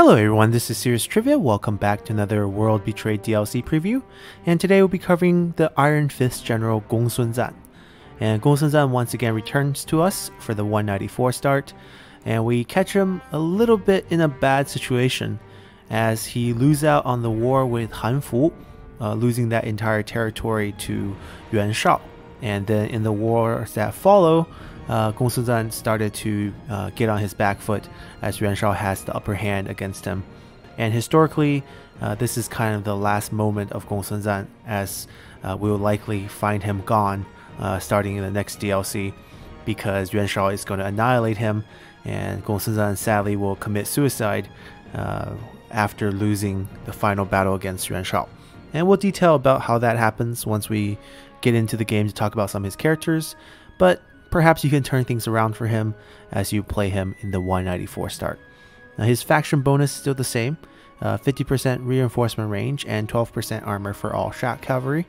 Hello everyone, this is Serious Trivia. Welcome back to another World Betrayed DLC preview. And today we'll be covering the Iron Fist General Gongsun Zan. And Gongsun Zan once again returns to us for the 194 start. And we catch him a little bit in a bad situation as he loses out on the war with Han Fu, losing that entire territory to Yuan Shao. And then in the wars that follow, Gongsun Zan started to get on his back foot as Yuan Shao has the upper hand against him. And historically, this is kind of the last moment of Gongsun Zan, as we will likely find him gone starting in the next DLC, because Yuan Shao is going to annihilate him, and Gongsun Zan sadly will commit suicide after losing the final battle against Yuan Shao. And we'll detail about how that happens once we get into the game to talk about some of his characters, but perhaps you can turn things around for him as you play him in the 194 start. Now his faction bonus is still the same, 50% reinforcement range and 12% armor for all shock cavalry.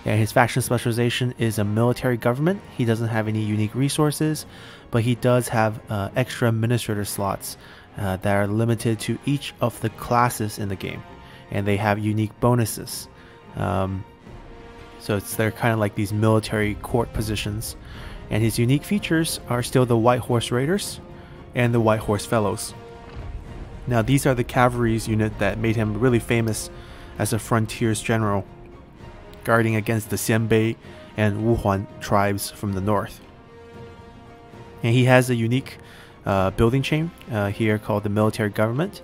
And his faction specialization is a military government. He doesn't have any unique resources, but he does have extra administrator slots that are limited to each of the classes in the game, and they have unique bonuses. So they're kind of like these military court positions. And his unique features are still the White Horse Raiders and the White Horse Fellows. Now these are the cavalry's unit that made him really famous as a frontiers general, guarding against the Xianbei and Wuhuan tribes from the north. And he has a unique building chain here called the military government.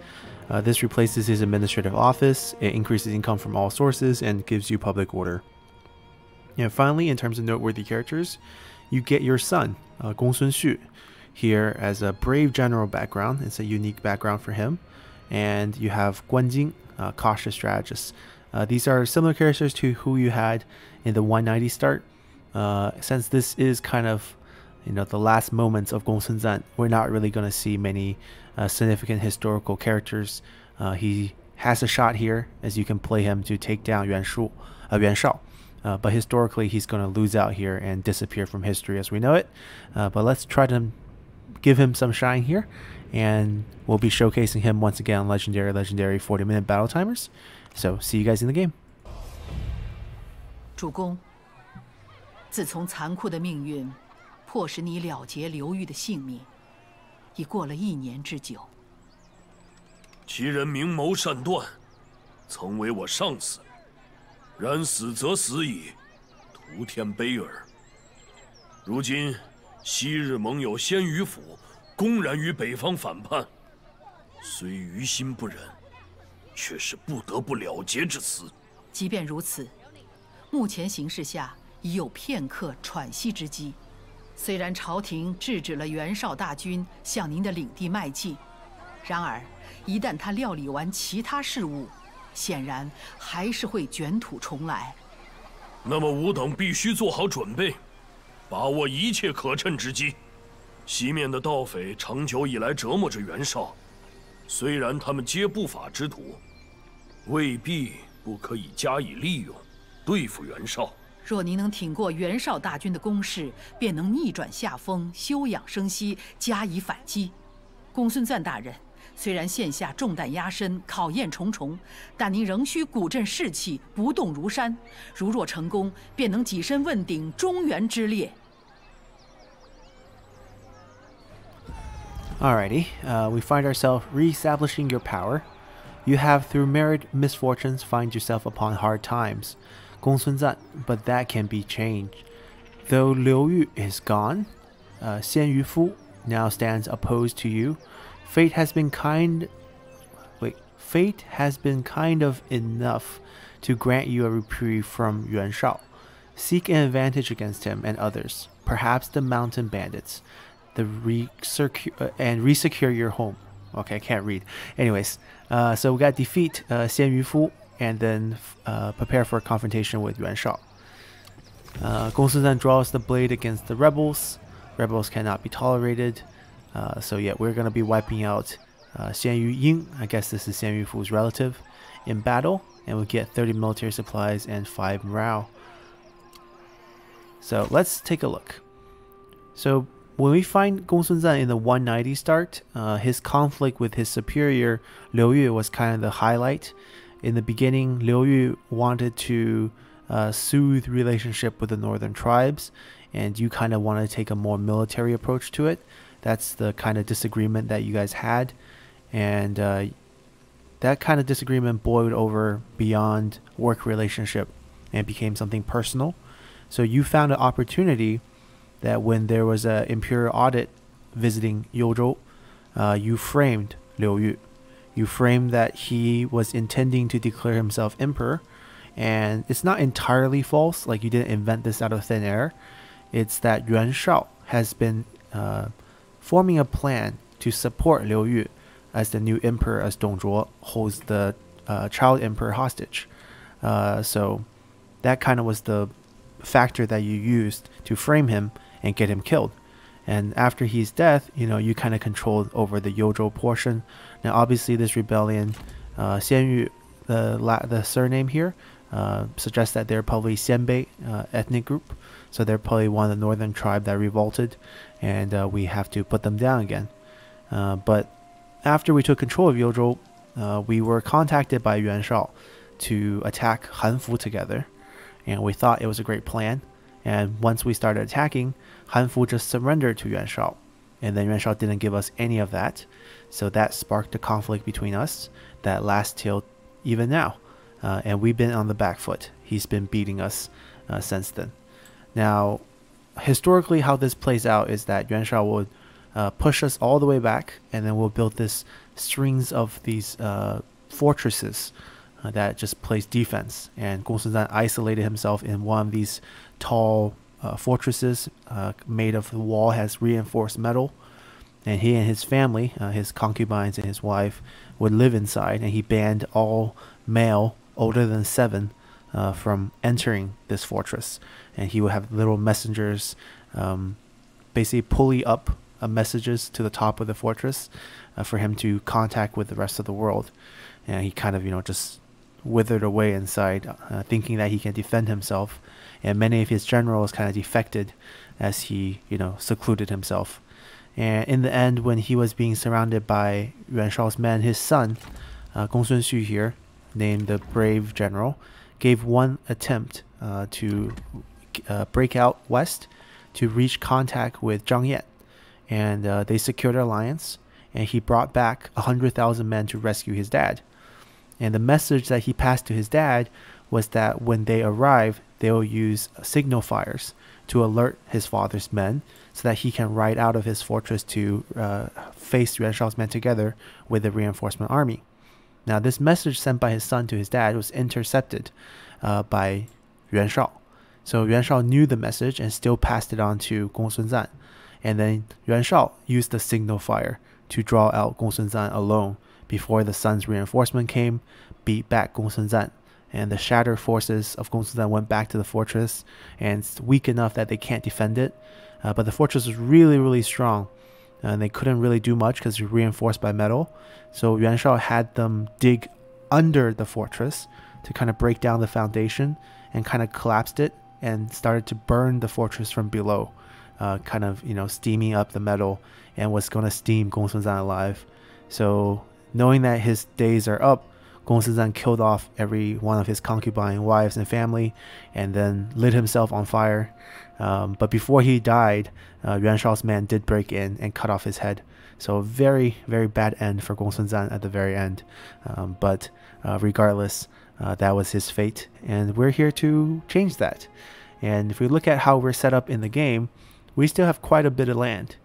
This replaces his administrative office, it increases income from all sources, and gives you public order. And finally, in terms of noteworthy characters, you get your son, Gongsun Xu, here as a brave general background. It's a unique background for him. And you have Guanjing, cautious strategist. These are similar characters to who you had in the 190 start. Since this is kind of, the last moments of Gongsun Zan, we're not really going to see many significant historical characters. He has a shot here, as you can play him to take down Yuan Shao. But historically, he's going to lose out here and disappear from history as we know it. But let's try to give him some shine here. And we'll be showcasing him once again on Legendary 40-minute battle timers. So, see you guys in the game. 主公，自从残酷的命运迫使你了结刘裕的性命，已过了1年之久。其人明谋善断，曾为我上司。 然死则死矣，徒添悲耳。如今，昔日盟友鲜于府公然与北方反叛，虽于心不忍，却是不得不了结之死。即便如此，目前形势下已有片刻喘息之机。虽然朝廷制止了袁绍大军向您的领地迈进，然而一旦他料理完其他事务， 显然还是会卷土重来。那么吾等必须做好准备，把握一切可趁之机。西面的盗匪长久以来折磨着袁绍，虽然他们皆不法之徒，未必不可以加以利用，对付袁绍。若您能挺过袁绍大军的攻势，便能逆转下风，休养生息，加以反击。公孙瓒大人， 虽然现下重担压身，考验重重，但您仍需鼓振士气，不动如山。如若成功，便能跻身问鼎中原之列。 Alrighty, we find ourselves re-establishing your power. You have, through myriad misfortunes, find yourself upon hard times, Gongsun Zan, but that can be changed. Though Liu Yu is gone, Xian Yufu now stands opposed to you. Fate has been kind of enough to grant you a reprieve from Yuan Shao. Seek an advantage against him and others, perhaps the mountain bandits, and resecure your home. Okay, I can't read. Anyways, so we got defeat Xian Yufu and then prepare for a confrontation with Yuan Shao. Gongsun Zan draws the blade against the rebels. Rebels cannot be tolerated. So yeah, we're going to be wiping out Xian Yu Ying, I guess this is Xian Yu Fu's relative, in battle, and we'll get 30 military supplies and 5 morale. So let's take a look. So when we find Gongsun Zan in the 190 start, his conflict with his superior Liu Yu was kind of the highlight. In the beginning, Liu Yu wanted to soothe relationship with the northern tribes, and you kind of want to take a more military approach to it. That's the kind of disagreement that you guys had, and that kind of disagreement boiled over beyond work relationship and became something personal. So you found an opportunity that when there was an imperial audit visiting Youzhou, you framed Liu Yu. You framed that he was intending to declare himself emperor, and it's not entirely false, like you didn't invent this out of thin air. It's that Yuan Shao has been forming a plan to support Liu Yu as the new emperor, as Dong Zhuo holds the child emperor hostage. So that kind of was the factor that you used to frame him and get him killed. And after his death, you kind of controlled over the Youzhou portion. Now obviously this rebellion, Xian Yu, the surname here, suggests that they're probably Xianbei ethnic group. So they're probably one of the northern tribe that revolted, and we have to put them down again. But after we took control of Youzhou, we were contacted by Yuan Shao to attack Hanfu together, and we thought it was a great plan. And once we started attacking, Hanfu just surrendered to Yuan Shao, and then Yuan Shao didn't give us any of that. So that sparked a conflict between us that lasts till even now, and we've been on the back foot. He's been beating us since then. Now, historically, how this plays out is that Yuan Shao would push us all the way back, and then we'll build this strings of these fortresses that just plays defense. And Gongsun Zan isolated himself in one of these tall fortresses made of the wall, has reinforced metal, and he and his family, his concubines and his wife, would live inside, and he banned all male older than 7 from entering this fortress. And he would have little messengers basically pulley up messages to the top of the fortress for him to contact with the rest of the world. And he kind of just withered away inside, thinking that he can defend himself, and many of his generals kind of defected as he secluded himself. And in the end, when he was being surrounded by Yuan Shao's men, his son Gongsun Xu here, named the brave general, gave one attempt to break out west to reach contact with Zhang Yan, and they secured an alliance, and he brought back 100,000 men to rescue his dad. And the message that he passed to his dad was that when they arrive, they will use signal fires to alert his father's men so that he can ride out of his fortress to face Yuan Shao's men together with the reinforcement army. Now, this message sent by his son to his dad was intercepted by Yuan Shao. So Yuan Shao knew the message and still passed it on to Gongsun Zan. And then Yuan Shao used the signal fire to draw out Gongsun Zan alone before the son's reinforcement came, beat back Gongsun Zan. And the shattered forces of Gongsun Zan went back to the fortress, and it's weak enough that they can't defend it. But the fortress was really, really strong, and they couldn't really do much because it was reinforced by metal. So Yuan Shao had them dig under the fortress to kind of break down the foundation, and kind of collapsed it and started to burn the fortress from below, kind of steaming up the metal, and was going to steam Gongsun Zan alive. So knowing that his days are up, Gongsun Zan killed off every one of his concubine wives and family, and then lit himself on fire. But before he died, Yuan Shao's man did break in and cut off his head. So a very, very bad end for Gongsun Zan at the very end. But regardless, that was his fate, and we're here to change that. And if we look at how we're set up in the game, we still have quite a bit of land.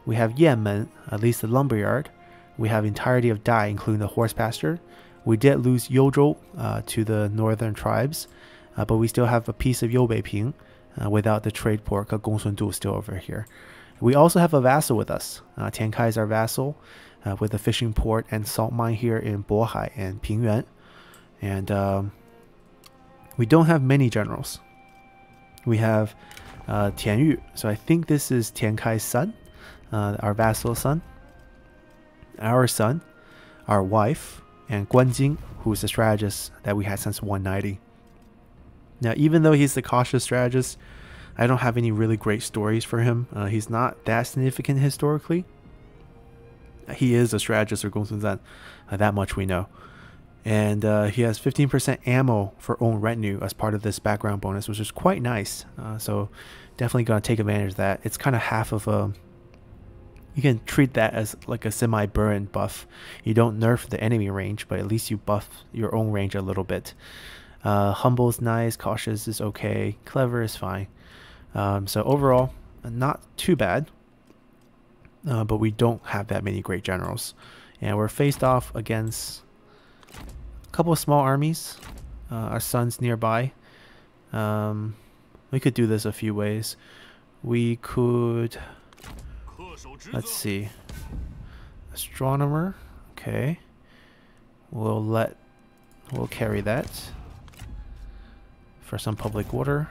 We have Yanmen, at least the lumberyard. We have entirety of Dai, including the horse pasture. We did lose Youzhou to the northern tribes, but we still have a piece of Youbeiping without the trade port of Gongsun Du still over here. We also have a vassal with us. Tiankai is our vassal, with a fishing port and salt mine here in Bohai and Pingyuan. And we don't have many generals. We have Tian Yu. So I think this is Tiankai's son, our vassal's son, our son, our wife, and Guan Jing, who is the strategist that we had since 190. Now, even though he's the cautious strategist, I don't have any really great stories for him. He's not that significant historically. He is a strategist or Gongsun Zan, that much we know. And he has 15% ammo for own retinue as part of this background bonus, which is quite nice. So definitely gonna take advantage of that. It's kind of half of a... You can treat that as like a semi-burn buff. You don't nerf the enemy range, but at least you buff your own range a little bit. Humble is nice, cautious is okay, clever is fine. So overall, not too bad. But we don't have that many great generals. And we're faced off against a couple of small armies. Our sons nearby. We could do this a few ways. We could... Let's see. Astronomer. Okay. We'll carry that. For some public order.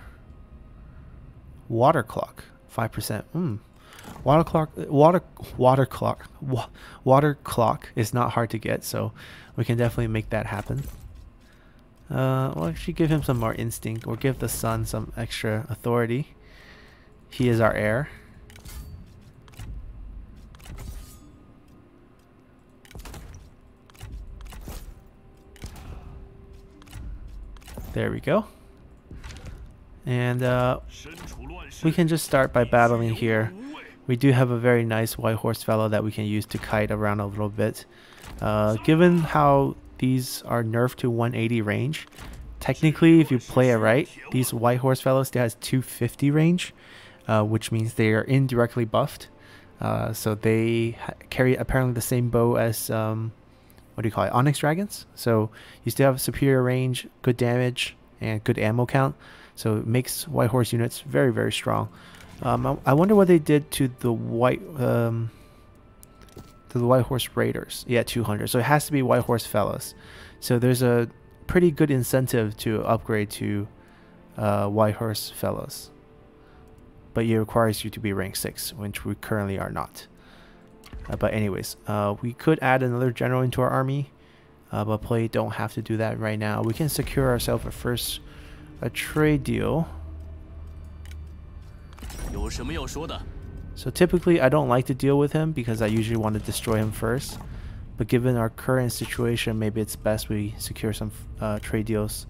Water clock. 5%. Water clock is not hard to get, so we can definitely make that happen. We'll actually give him some more instinct, or give the son some extra authority. He is our heir. There we go. And we can just start by battling here. We do have a very nice white horse fellow that we can use to kite around a little bit. Given how these are nerfed to 180 range, technically if you play it right, these white horse fellows still has 250 range, which means they are indirectly buffed. So they carry apparently the same bow as what do you call it, Onyx Dragons. So you still have superior range, good damage, and good ammo count. So it makes white horse units very, very strong. I wonder what they did to the white horse raiders. Yeah, 200. So it has to be white horse fellows. So there's a pretty good incentive to upgrade to white horse fellows. But it requires you to be rank 6, which we currently are not. But anyways, we could add another general into our army, but don't have to do that right now. We can secure ourselves a trade deal. So typically I don't like to deal with him because I usually want to destroy him first. But given our current situation, maybe it's best we secure some trade deals.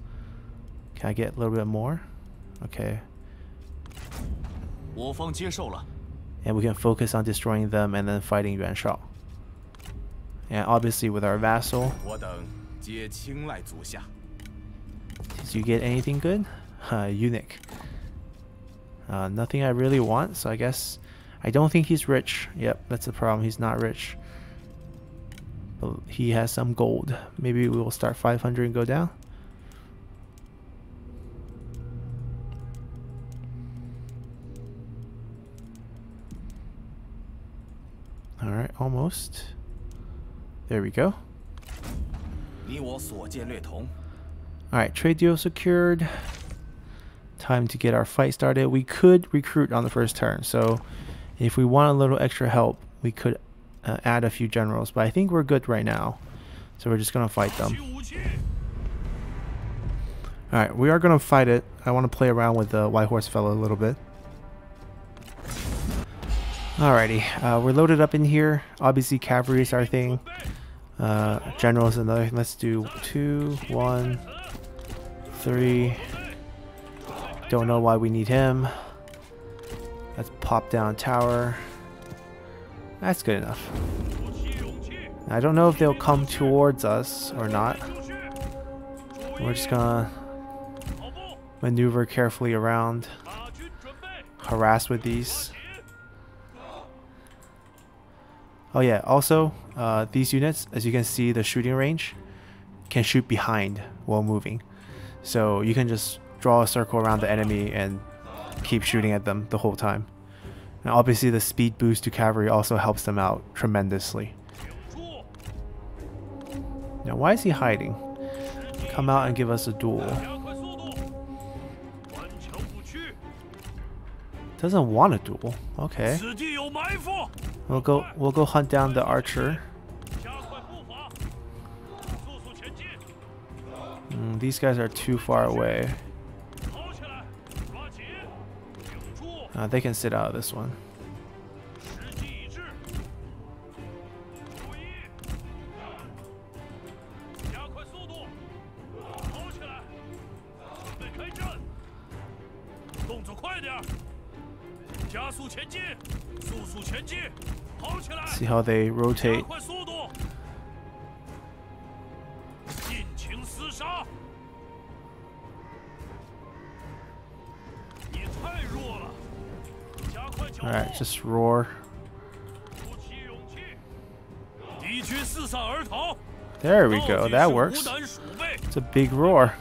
Can I get a little bit more? Okay. And we can focus on destroying them and then fighting Yuan Shao. And obviously with our vassal. Did you get anything good? Eunuch. Nothing I really want, so I guess I don't think he's rich. Yep, that's the problem. He's not rich. But he has some gold. Maybe we will start 500 and go down. Alright, almost. There we go. Alright, trade deal secured. Time to get our fight started. We could recruit on the first turn, so if we want a little extra help, we could add a few generals, but I think we're good right now, so we're just gonna fight them. Alright, we are gonna fight it. I want to play around with the white horse fellow a little bit. Alrighty, we're loaded up in here. Obviously cavalry is our thing. General is another. Let's do 2, 1, 3. Don't know why we need him. Let's pop down tower. That's good enough. I don't know if they'll come towards us or not. We're just gonna maneuver carefully around. Harass with these. Oh yeah, also these units, as you can see, the shooting range can shoot behind while moving. So you can just draw a circle around the enemy and keep shooting at them the whole time. And obviously the speed boost to cavalry also helps them out tremendously. Now why is he hiding? Come out and give us a duel. Doesn't want a duel. Okay. We'll go hunt down the archer. These guys are too far away. They can sit out of this one. See how they rotate. Alright, just roar. There we go, that works. It's a big roar.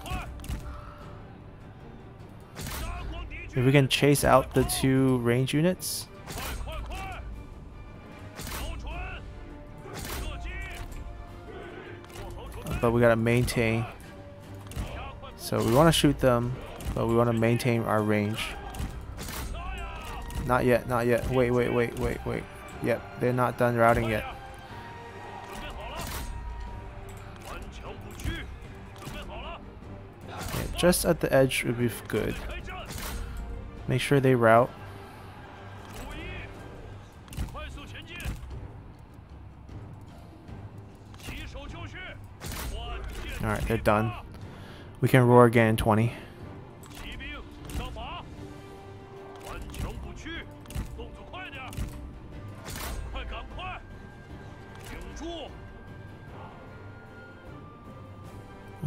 If we can chase out the 2 range units. But we gotta maintain. So we want to shoot them, but we want to maintain our range. Not yet, not yet. Wait. Yep, they're not done routing yet. Yeah, just at the edge would be good. Make sure they route. Alright, they're done. We can roar again in 20.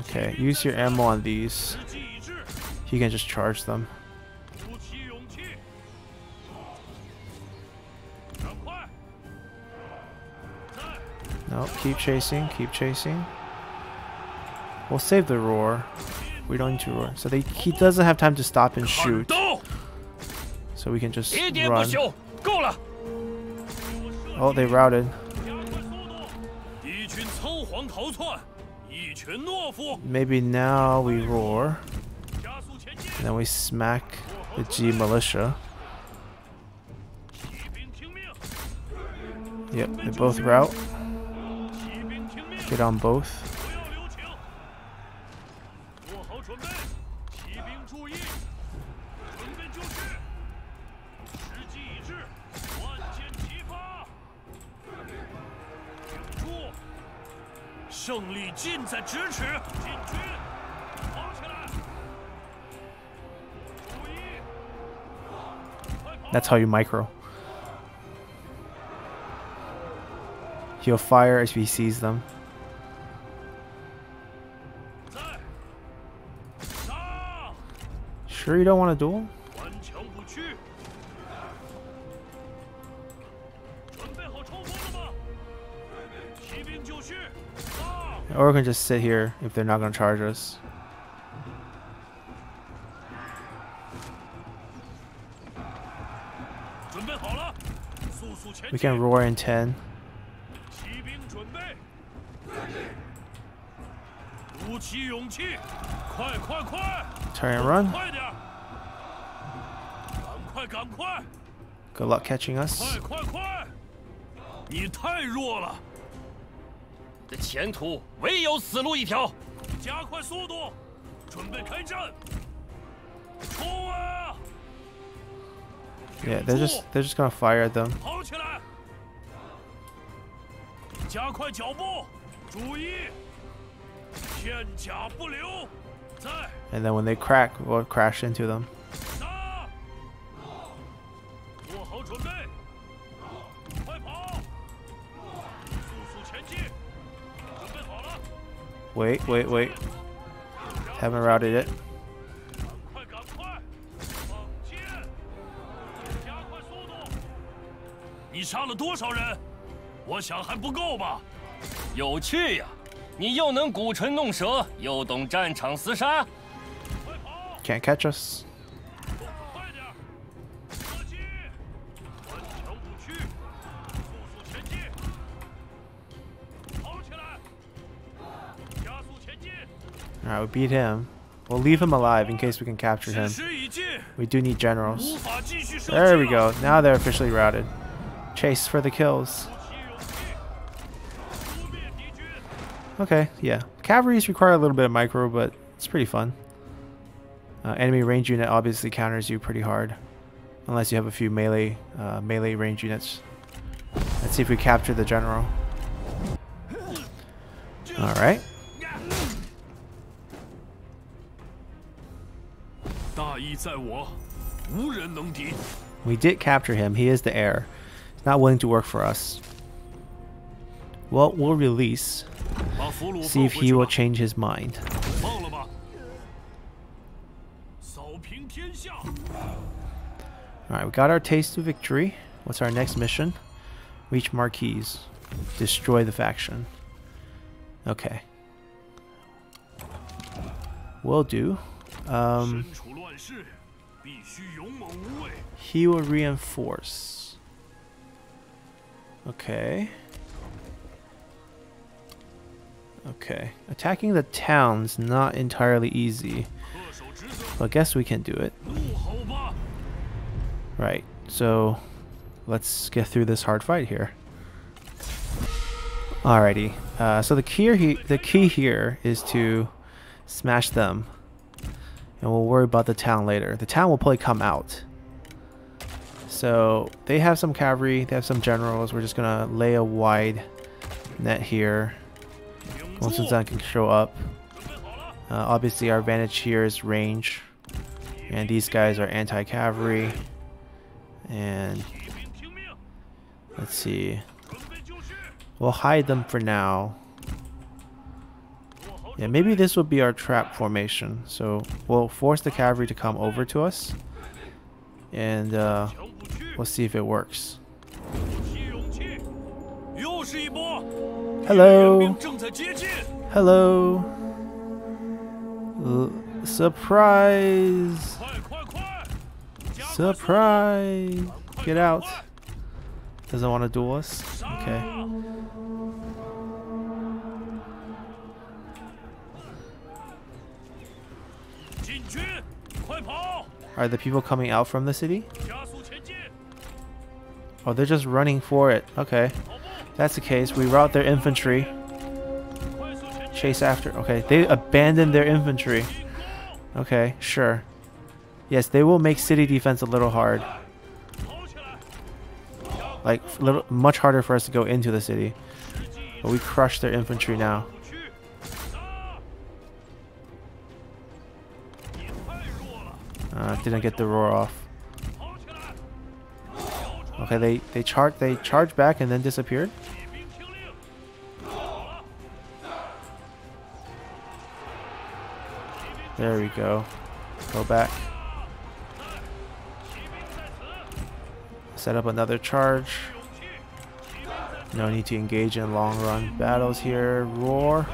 Okay, use your ammo on these. You can just charge them. No, keep chasing, keep chasing. We'll save the roar. We don't need to roar. So he doesn't have time to stop and shoot. So we can just run. Oh, they routed. Maybe now we roar. And then we smack the G militia. Yep, they both route. Get on both. That's how you micro. He'll fire if he sees them. Sure you don't want to duel? Or we can just sit here if they're not going to charge us. We can roar in 10. Turn and run. Good luck catching us. Yeah, they're just gonna fire at them. And then when they crack, we'll crash into them. Wait. Haven't routed it. Can't catch us. Alright, we beat him. We'll leave him alive in case we can capture him. We do need generals. There we go. Now they're officially routed. Chase for the kills. Okay, yeah. Cavalries require a little bit of micro, but it's pretty fun. Enemy range unit obviously counters you pretty hard. Unless you have a few melee range units. Let's see if we capture the general. Alright. We did capture him. He is the heir. He's not willing to work for us. Well, we'll release. See if he will change his mind. Alright, we got our taste of victory. What's our next mission? Reach Marquise. Destroy the faction. Okay. Will do. He will reinforce. Okay. Okay. Attacking the town's not entirely easy. But I guess we can do it. Right. So let's get through this hard fight here. Alrighty. So the key here is to smash them. And we'll worry about the town later. The town will probably come out. So they have some cavalry, they have some generals. We're just gonna lay a wide net here. Gongsun Zan can show up. Obviously our advantage here is range. And these guys are anti-cavalry. And let's see. We'll hide them for now. Yeah, maybe this will be our trap formation. So we'll force the cavalry to come over to us. And we'll see if it works. Hello. Hello. Surprise. Surprise. Get out. Doesn't want to duel us. Okay. Are the people coming out from the city? Oh, they're just running for it. Okay. If that's the case, we rout their infantry. Chase after. Okay, they abandoned their infantry. Okay, sure. Yes, they will make city defense a little hard. Like, much harder for us to go into the city. But we crushed their infantry now. Didn't get the roar off. Okay, they charged back and then disappeared. There we go. Go back. Set up another charge. No need to engage in long run battles here. Roar.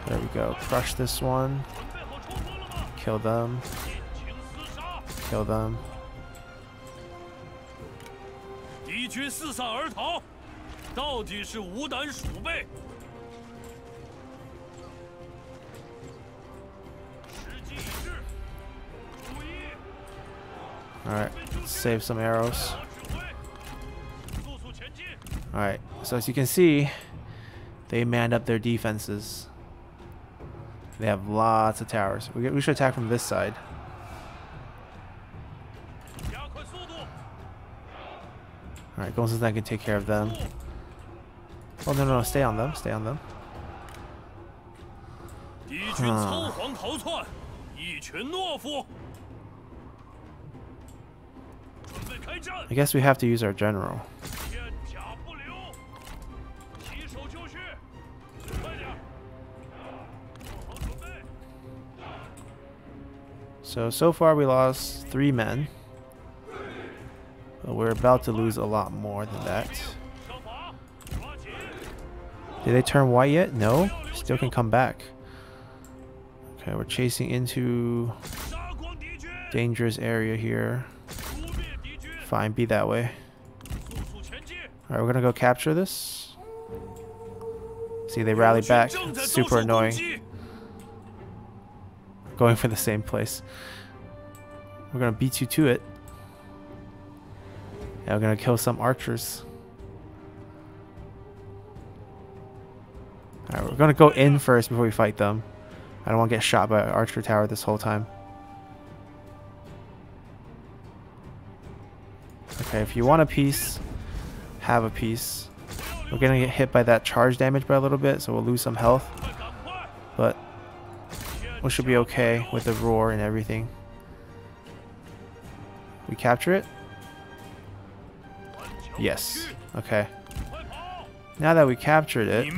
There we go. Crush this one. Kill them. Kill them. Alright, save some arrows. Alright, so as you can see, they manned up their defenses. They have lots of towers. We should attack from this side. Alright, Gongsun Zan can take care of them. Oh, no, stay on them. Stay on them. I guess we have to use our general. So far we lost 3 men. But we're about to lose a lot more than that. Did they turn white yet? No. Still can come back. Okay, we're chasing into dangerous area here. Fine, be that way. Alright, we're gonna go capture this. See, they rallied back. It's super annoying. Going for the same place. We're gonna beat you to it. Yeah, we're gonna kill some archers. Alright, we're gonna go in first before we fight them. I don't want to get shot by an archer tower this whole time. Okay, if you want a piece, have a piece. We're gonna get hit by that charge damage by a little bit, so we'll lose some health. But we should be okay with the roar and everything. We capture it? Yes. Okay. Now that we captured it,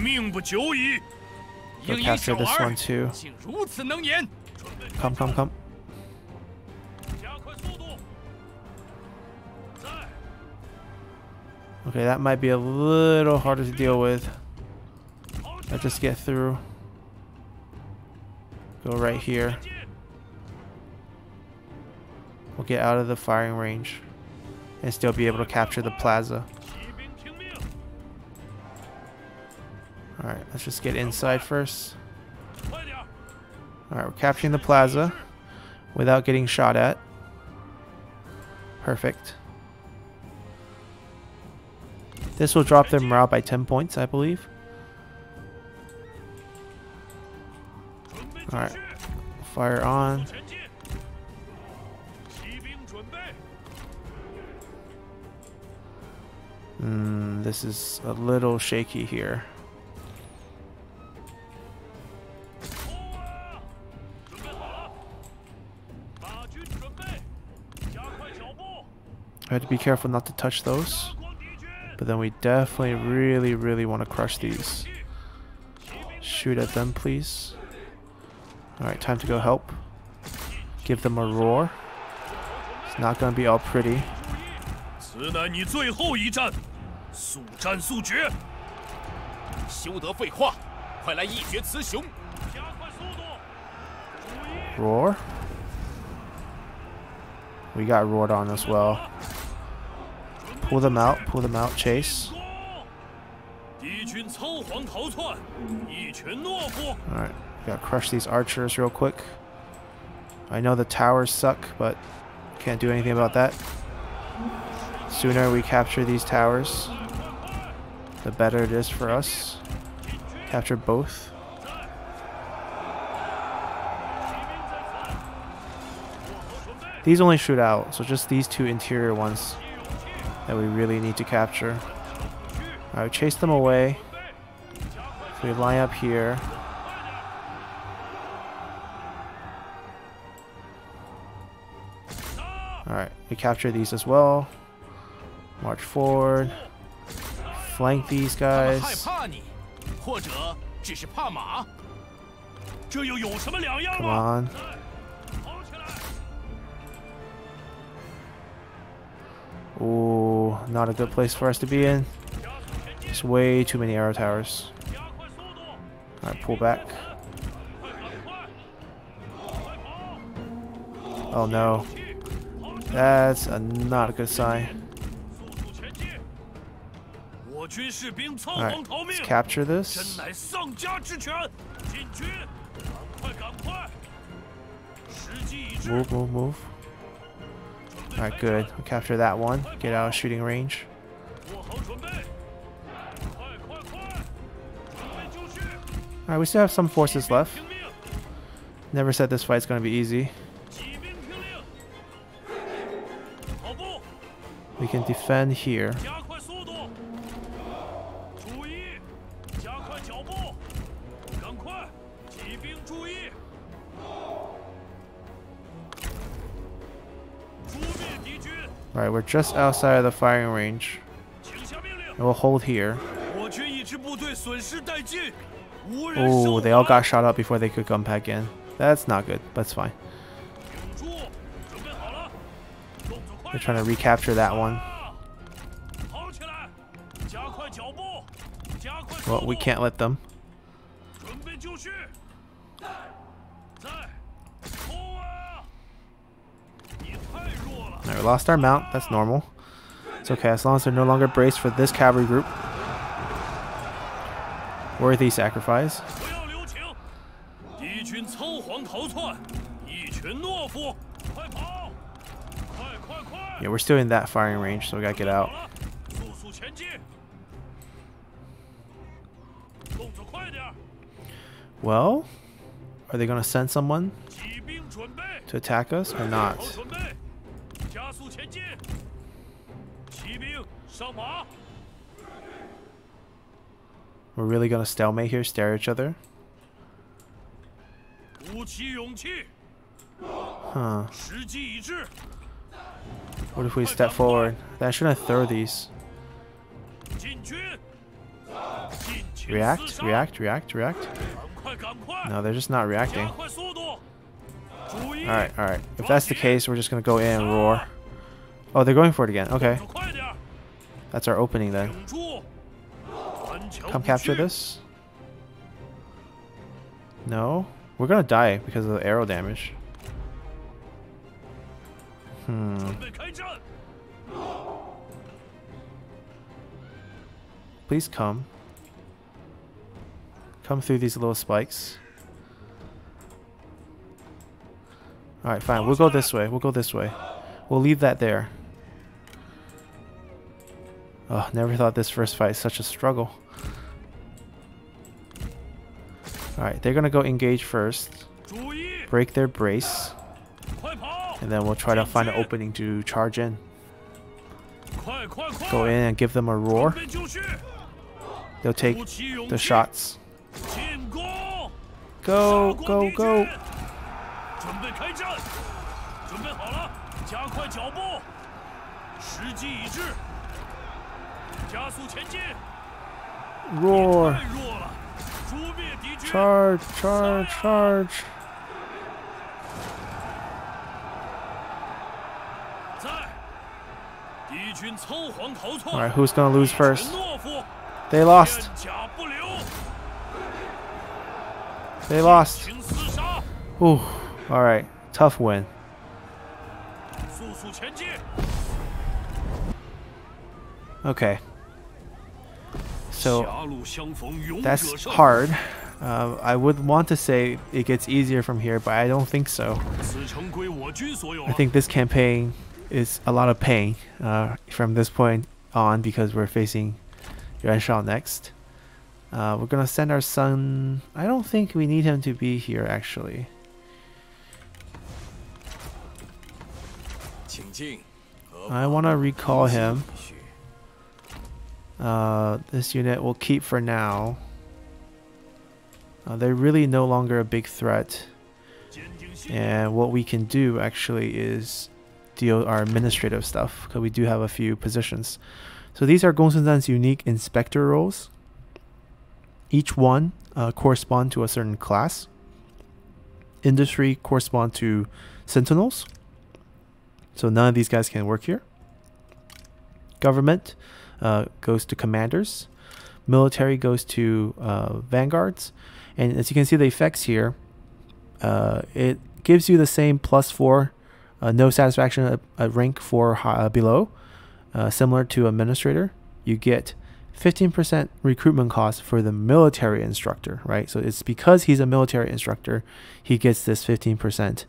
we'll capture this one too. Come, come, come. Okay, that might be a little harder to deal with. Let's just get through. Go right here. We'll get out of the firing range and still be able to capture the plaza. Alright, let's just get inside first. Alright, we're capturing the plaza without getting shot at. Perfect. This will drop their morale by 10 points, I believe. Alright, fire on. This is a little shaky here. I have to be careful not to touch those. But then we definitely really want to crush these. Shoot at them, please. Alright, time to go help. Give them a roar. It's not going to be all pretty. Roar. We got roared on as well. Pull them out, chase. Alright, gotta crush these archers real quick. I know the towers suck, but can't do anything about that. Sooner we capture these towers, the better it is for us. Capture both. These only shoot out, so just these two interior ones that we really need to capture. Alright, chase them away. If we line up here. Alright, we capture these as well. March forward. Flank these guys. Come on. Ooh, not a good place for us to be in. There's way too many arrow towers. Alright, pull back. Oh no. That's not a good sign. Alright, let's capture this. Move. Alright, good. We'll capture that one. Get out of shooting range. Alright, we still have some forces left. Never said this fight's gonna be easy. We can defend here. Alright, we're just outside of the firing range. And we'll hold here. Oh, they all got shot up before they could come back in. That's not good, but it's fine. They're trying to recapture that one. Well, we can't let them. Alright, we lost our mount. That's normal. It's okay, as long as they're no longer braced for this cavalry group. Worthy sacrifice. Yeah, we're still in that firing range, so we gotta get out. Well, are they gonna send someone to attack us or not? We're really gonna stalemate here, stare at each other. Huh. What if we step forward? I shouldn't throw these. React, react, react, react. No, they're just not reacting. Alright, alright. If that's the case, we're just gonna go in and roar. Oh, they're going for it again. Okay. That's our opening then. Come capture this. No. We're gonna die because of the arrow damage. Please come. Come through these little spikes. Alright, fine. We'll go this way. We'll go this way. We'll leave that there. Oh, never thought this first fight is such a struggle. Alright, they're gonna go engage first. Break their brace. And then we'll try to find an opening to charge in. Go in and give them a roar. They'll take the shots. Go, go, go! Roar! Charge, charge, charge! Alright, who's gonna lose first? They lost! They lost! Ooh, alright, tough win. Okay. So, that's hard. I would want to say it gets easier from here, but I don't think so. I think this campaign is a lot of pain from this point on because we're facing Yuan Shao next. We're gonna send our son. I don't think we need him to be here actually. I want to recall him. This unit will keep for now. They're really no longer a big threat. And what we can do actually is deal our administrative stuff because we do have a few positions. So these are Gongsun Zan's unique inspector roles. Each one correspond to a certain class. Industry correspond to sentinels. So none of these guys can work here. Government goes to commanders. Military goes to vanguards. And as you can see the effects here, it gives you the same +4 no satisfaction at rank 4 below. Similar to administrator, you get 15% recruitment cost for the military instructor, right? So it's because he's a military instructor, he gets this 15%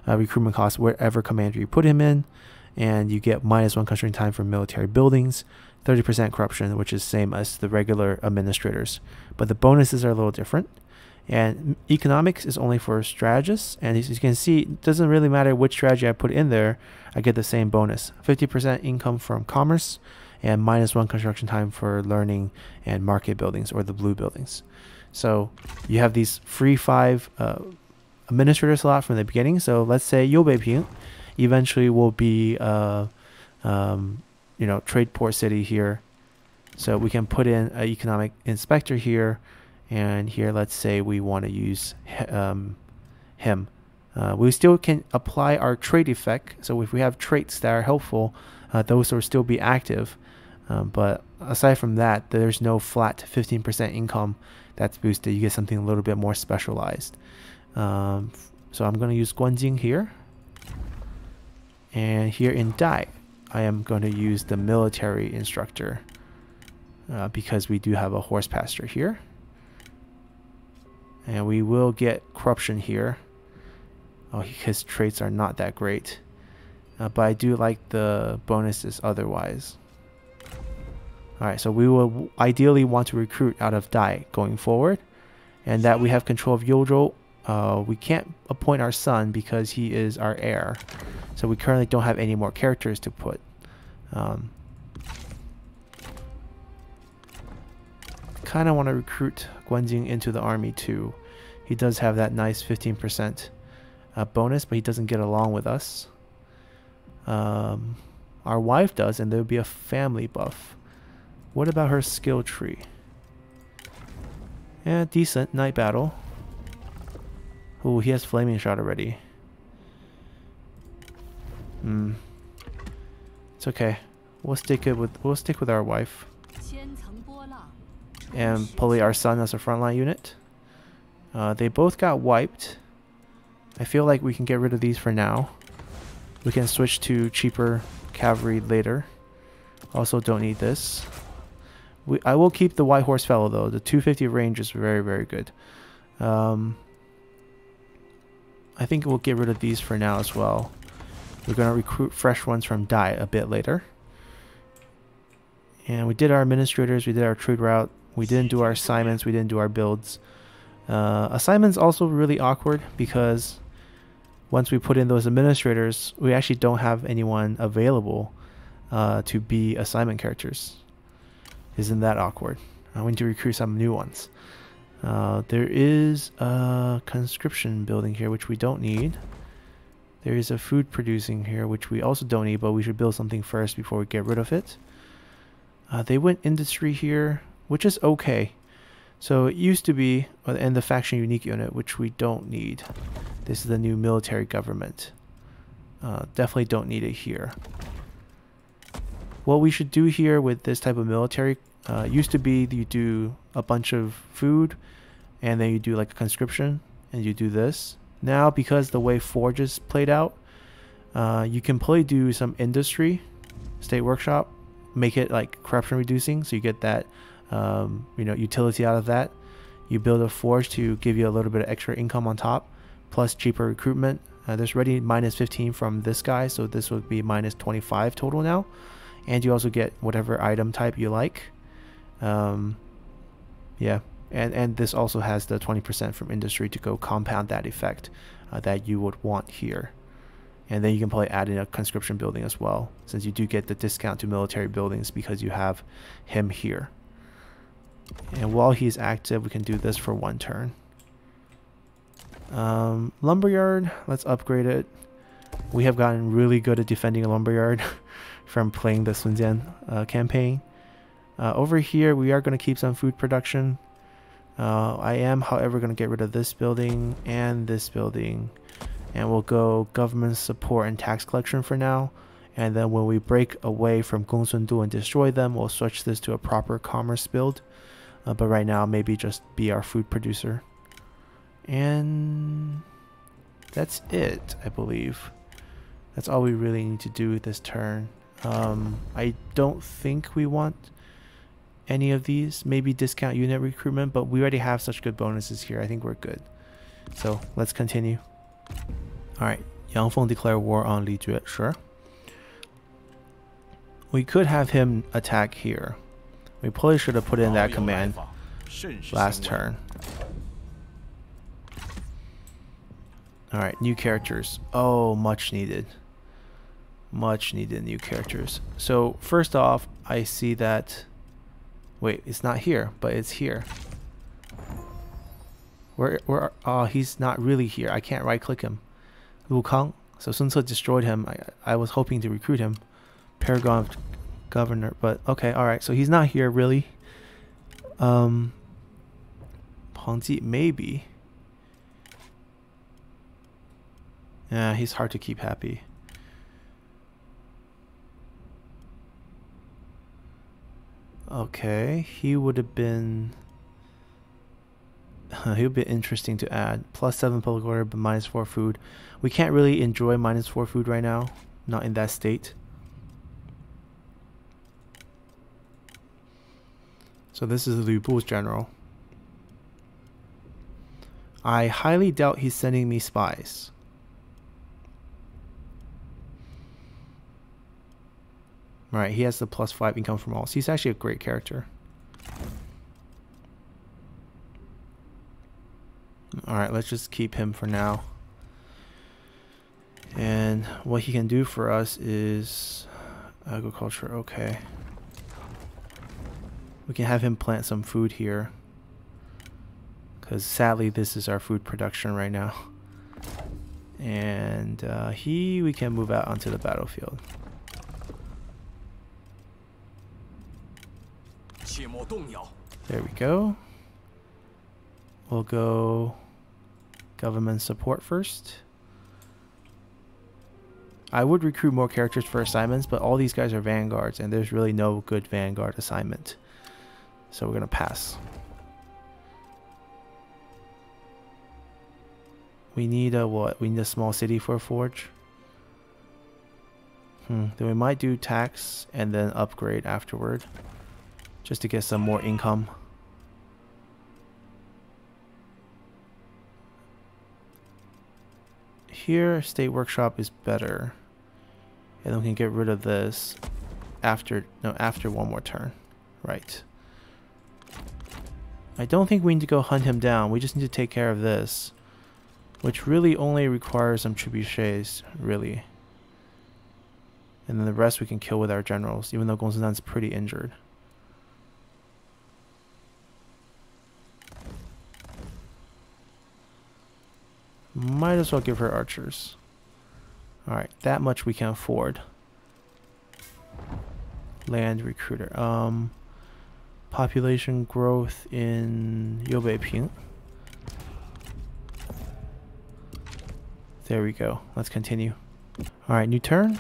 recruitment cost wherever commander you put him in, and you get -1 construction time for military buildings, 30% corruption, which is same as the regular administrators, but the bonuses are a little different. And economics is only for strategists, and as you can see, it doesn't really matter which strategy I put in there, I get the same bonus. 50% income from commerce, and -1 construction time for learning and market buildings, or the blue buildings. So you have these free 5 administrator slot from the beginning. So let's say Yu Beiping eventually will be trade port city here. So we can put in an economic inspector here. And here, let's say we want to use him. We still can apply our trait effect. So if we have traits that are helpful, those will still be active. But aside from that, there's no flat 15% income that's boosted. You get something a little bit more specialized. So I'm going to use Guanjing here. And here in Dai, I am going to use the military instructor because we do have a horse pasture here. And we will get corruption here. Oh, his traits are not that great. But I do like the bonuses otherwise. Alright, so we will ideally want to recruit out of Dai going forward. And that we have control of Youzhou. We can't appoint our son because he is our heir. So we currently don't have any more characters to put. kind of want to recruit Guanjing into the army too. He does have that nice 15% bonus, but he doesn't get along with us. Our wife does, and there would be a family buff. What about her skill tree? Yeah, decent. Night battle. Ooh, he has flaming shot already. It's okay. We'll stick with our wife. And probably our son as a frontline unit. They both got wiped. I feel like we can get rid of these for now. We can switch to cheaper cavalry later. Also don't need this. I will keep the white horse fellow though. The 250 range is very, very good. I think we'll get rid of these for now as well. We're going to recruit fresh ones from Dai a bit later. And we did our administrators, we did our trade route. We didn't do our assignments, we didn't do our builds. Assignments also really awkward because once we put in those administrators, we actually don't have anyone available to be assignment characters. Isn't that awkward? I need to recruit some new ones. There is a conscription building here, which we don't need. There is a food producing here, which we also don't need, but we should build something first before we get rid of it. They went industry here, which is okay. So it used to be in the faction unique unit, which we don't need. This is the new military government. Definitely don't need it here. What we should do here with this type of military used to be you do a bunch of food and then you do like a conscription and you do this. Now because the way forges played out, you can probably do some industry, state workshop, make it like corruption reducing, so you get that utility out of that. You build a forge to give you a little bit of extra income on top, plus cheaper recruitment. There's already minus 15 from this guy, so this would be minus 25 total now. And you also get whatever item type you like. Yeah, and this also has the 20% from industry to go compound that effect that you would want here. And then you can probably add in a conscription building as well, since you do get the discount to military buildings because you have him here. And while he's active, we can do this for 1 turn. Lumberyard, let's upgrade it. We have gotten really good at defending a lumberyard from playing the Sun Jian campaign. Over here, we are going to keep some food production. I am, however, going to get rid of this building and this building. And we'll go government support and tax collection for now. And then when we break away from Gongsun Du and destroy them, we'll switch this to a proper commerce build. But right now, maybe just be our food producer. And that's it, I believe. That's all we really need to do this turn. I don't think we want any of these. Maybe discount unit recruitment, but we already have such good bonuses here. I think we're good. So let's continue. Alright, Yang Feng declare war on Li Jue, sure. We could have him attack here. We probably should have put in that command last turn. Alright, new characters. Oh, much needed. Much needed new characters. So first off, I see that... Wait, it's not here, but it's here. Oh, he's not really here. I can't right click him. Lu Kang. So Sun Ce destroyed him. I was hoping to recruit him. Paragon Governor, but okay, alright. So he's not here really. Peng Ji, maybe. Yeah, he's hard to keep happy. Okay, he would have been... he would be interesting to add. +7 public order, but -4 food. We can't really enjoy -4 food right now. Not in that state. So this is Lu Bu's general. I highly doubt he's sending me spies. Right, he has the +5 income from all. So he's actually a great character. Alright, let's just keep him for now. And what he can do for us is agriculture, okay. We can have him plant some food here. Because sadly, this is our food production right now. And we can move out onto the battlefield. There we go. We'll go government support first. I would recruit more characters for assignments, but all these guys are vanguards, and there's really no good vanguard assignment. So we're gonna pass. We need a what? We need a small city for a forge. Then we might do tax and then upgrade afterward, just to get some more income. Here, state workshop is better, and then we can get rid of this after one more turn, right? I don't think we need to go hunt him down. We just need to take care of this, which really only requires some trebuchets, really. And then the rest we can kill with our generals, even though Gongsun Zan's pretty injured. Might as well give her archers. Alright, that much we can afford. Land recruiter. Population growth in Yobeiping. There we go. Let's continue. Alright, new turn.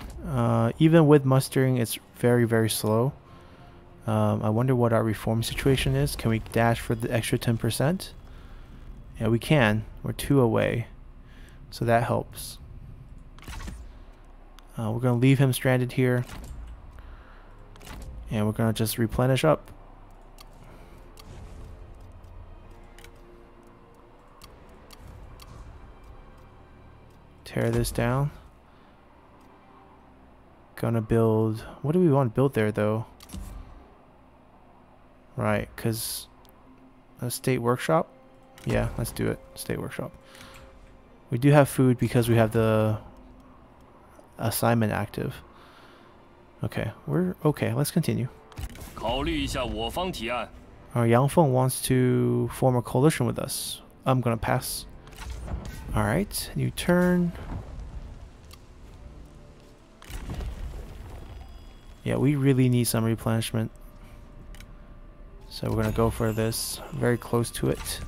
Even with mustering, it's very, very slow. I wonder what our reform situation is. Can we dash for the extra 10%? Yeah, we can. We're 2 away. So that helps. We're going to leave him stranded here. And we're going to just replenish up. Tear this down. Gonna build... What do we want to build there, though? Right, because... A state workshop? Yeah, let's do it. State workshop. We do have food because we have the assignment active. Okay, we're okay. Let's continue. Our Yangfeng wants to form a coalition with us. I'm gonna pass. Alright, new turn. Yeah, we really need some replenishment. So we're gonna go for this. Very close to it.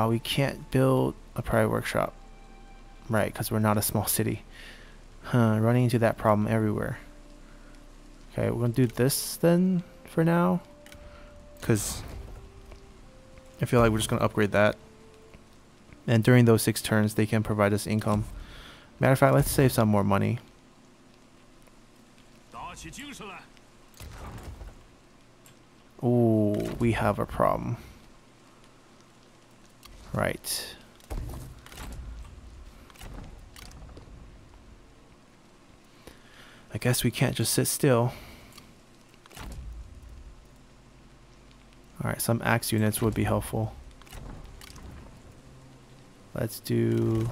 We can't build a private workshop. Right, because we're not a small city. Running into that problem everywhere. Okay, we're gonna do this then for now. Because I feel like we're just gonna upgrade that. And during those 6 turns, they can provide us income. Matter of fact, let's save some more money. Ooh, we have a problem. Right. I guess we can't just sit still. Alright, some axe units would be helpful. Let's do...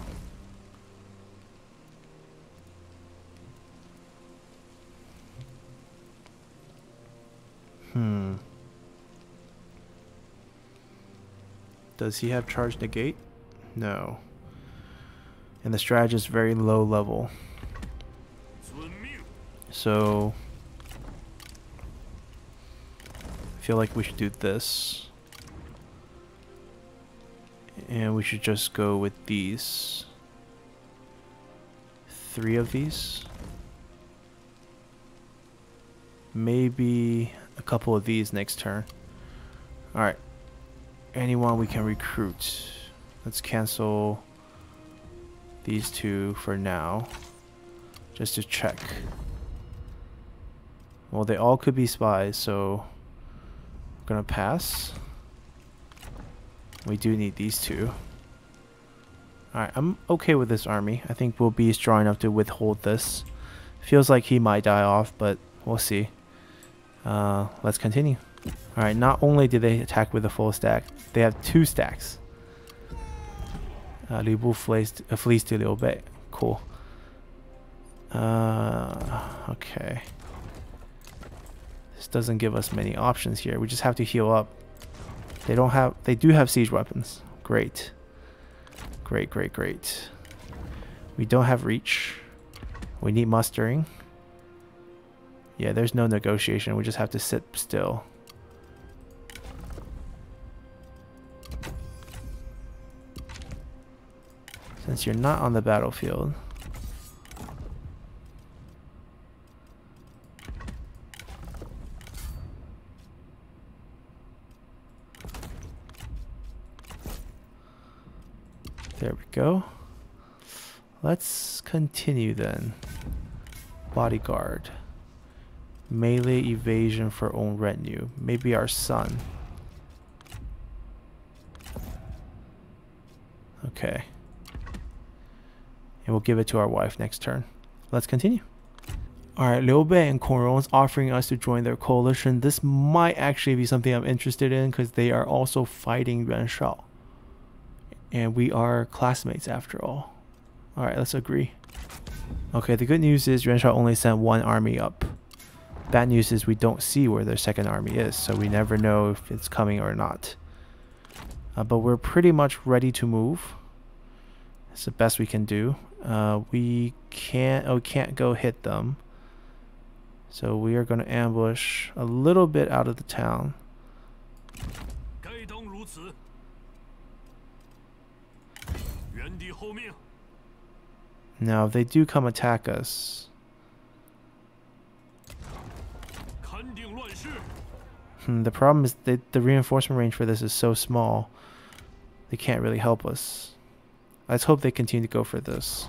Does he have charge negate? No. And the strategist is very low level. So I feel like we should do this. And we should just go with these. 3 of these. Maybe a couple of these next turn. Alright. Anyone we can recruit. Let's cancel these 2 for now. Just to check. Well, they all could be spies, so I'm gonna pass. We do need these 2. Alright, I'm okay with this army. I think we'll be strong enough to withhold this. Feels like he might die off, but we'll see. Let's continue. Alright, not only did they attack with a full stack, they have 2 stacks. Li Bu flees to Liu Bei. Cool. Okay. This doesn't give us many options here. We just have to heal up. They do have siege weapons. Great. Great. We don't have reach. We need mustering. Yeah, there's no negotiation. We just have to sit still. Since you're not on the battlefield. There we go. Let's continue then. Bodyguard. Melee evasion for own retinue. Maybe our son. Okay. And we'll give it to our wife next turn. Let's continue. Alright, Liu Bei and Kong Rong is offering us to join their coalition. This might actually be something I'm interested in because they are also fighting Yuan Shao. And we are classmates after all. Alright, let's agree. Okay, the good news is Yuan Shao only sent one army up. Bad news is we don't see where their second army is, so we never know if it's coming or not. But we're pretty much ready to move. It's the best we can do. We can't go hit them. So we are going to ambush a little bit out of the town. Now, if they do come attack us... the problem is that the reinforcement range for this is so small. They can't really help us. Let's hope they continue to go for this.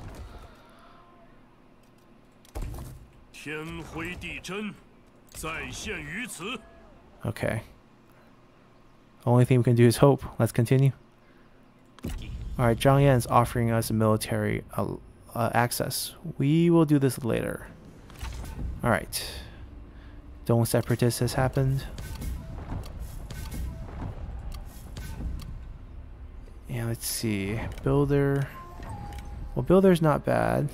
Okay. Only thing we can do is hope. Let's continue. Alright, Zhang Yan's offering us military access. We will do this later. Alright. Dong Separatist has happened. Yeah, let's see. Builder. Well, Builder's not bad.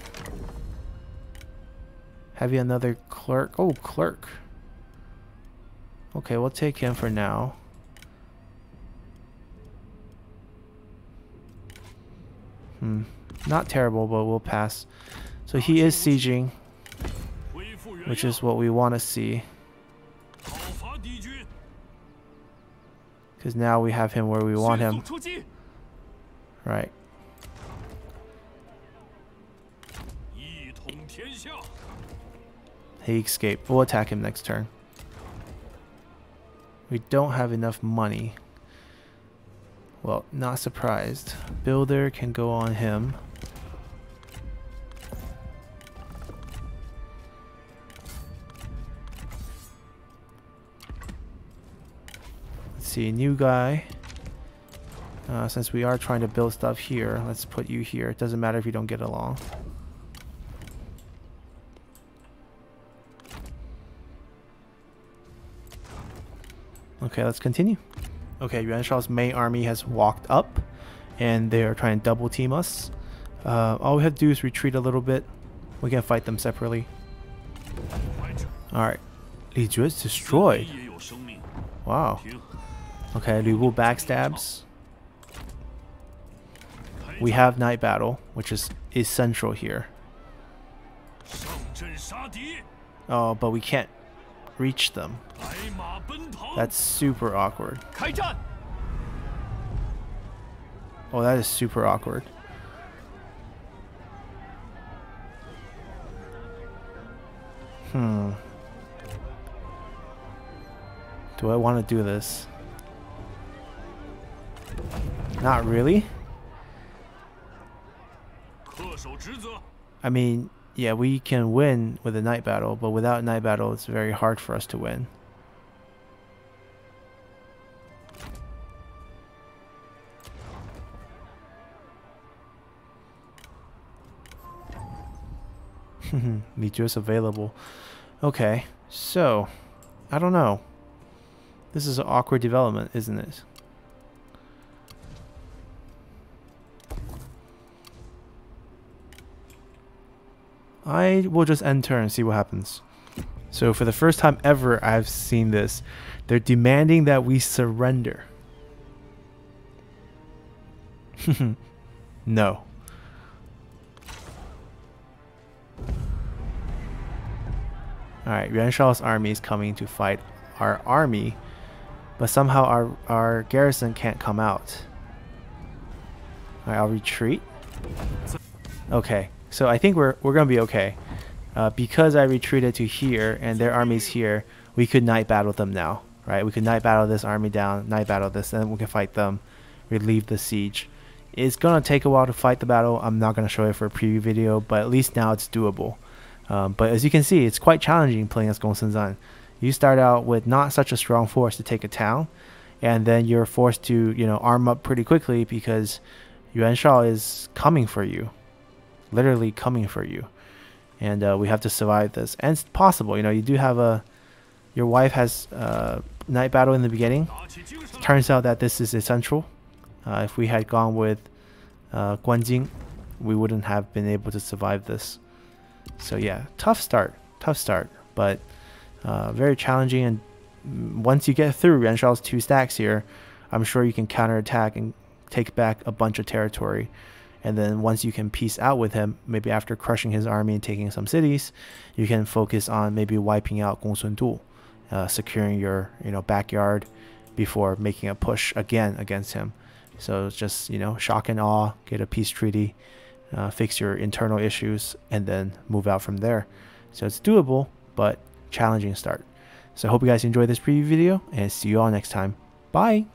Have you another clerk? Oh, clerk. Okay, we'll take him for now. Not terrible, but we'll pass. So he is sieging, which is what we want to see. Because now we have him where we want him. Right. He escaped. We'll attack him next turn. We don't have enough money. Well, not surprised. Builder can go on him. Let's see, new guy. Since we are trying to build stuff here, let's put you here. It doesn't matter if you don't get along. Okay, let's continue. Okay, Yuan Shao's main army has walked up, and they are trying to double team us. All we have to do is retreat a little bit. We can fight them separately. Alright. Li Jue is destroyed. Wow. Okay, Lu Wu backstabs. We have Night Battle, which is essential here. Oh, but we can't reach them. That's super awkward. Oh, that is super awkward. Do I want to do this? Not really. I mean, yeah, we can win with a night battle, but without night battle, it's very hard for us to win. Li Jue is available. Okay, so I don't know. This is an awkward development, isn't it? I will just end turn and see what happens. So for the first time ever I've seen this, they're demanding that we surrender. No. Alright, Yuan Shao's army is coming to fight our army, but somehow our garrison can't come out. Alright, I'll retreat. Okay, so I think we're gonna be okay. Because I retreated to here and their army's here, we could night battle them now, right? We could night battle this army down, night battle this, and then we can fight them, relieve the siege. It's gonna take a while to fight the battle. I'm not gonna show it for a preview video, but at least now it's doable. But as you can see, it's quite challenging playing as Gongsun Zan. You start out with not such a strong force to take a town, and then you're forced to, you know, arm up pretty quickly because Yuan Shao is coming for you, literally coming for you, and we have to survive this. And it's possible, you know, you do have your wife has night battle in the beginning. Turns out that this is essential. If we had gone with Guanjing, we wouldn't have been able to survive this. So yeah, tough start, but very challenging. And once you get through Yuan Shao's 2 stacks here, I'm sure you can counterattack and take back a bunch of territory. And then once you can peace out with him, maybe after crushing his army and taking some cities, you can focus on maybe wiping out Gongsun Du, securing your backyard before making a push again against him. So it's just, you know, shock and awe, get a peace treaty, fix your internal issues, and then move out from there. So it's doable, but challenging start. So I hope you guys enjoyed this preview video, and see you all next time. Bye!